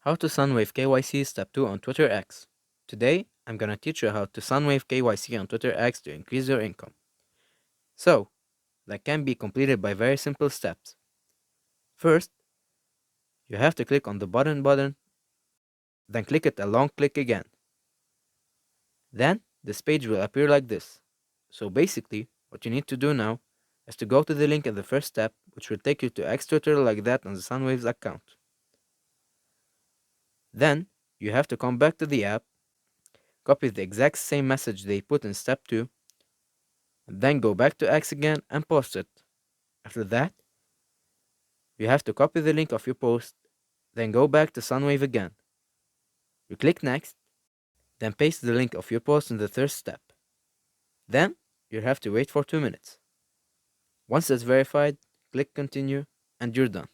How to Sunwave KYC Step 2 on Twitter X. Today, I'm gonna teach you how to Sunwave KYC on Twitter X to increase your income. So, that can be completed by very simple steps. First, you have to click on the button, then click it a long click again. Then, this page will appear like this. So basically, what you need to do now is to go to the link in the first step, which will take you to X Twitter like that on the Sunwaves account. Then, you have to come back to the app, copy the exact same message they put in step 2, and then go back to X again and post it. After that, you have to copy the link of your post, then go back to Sunwave again. You click next, then paste the link of your post in the third step. Then, you have to wait for 2 minutes. Once it's verified, click continue, and you're done.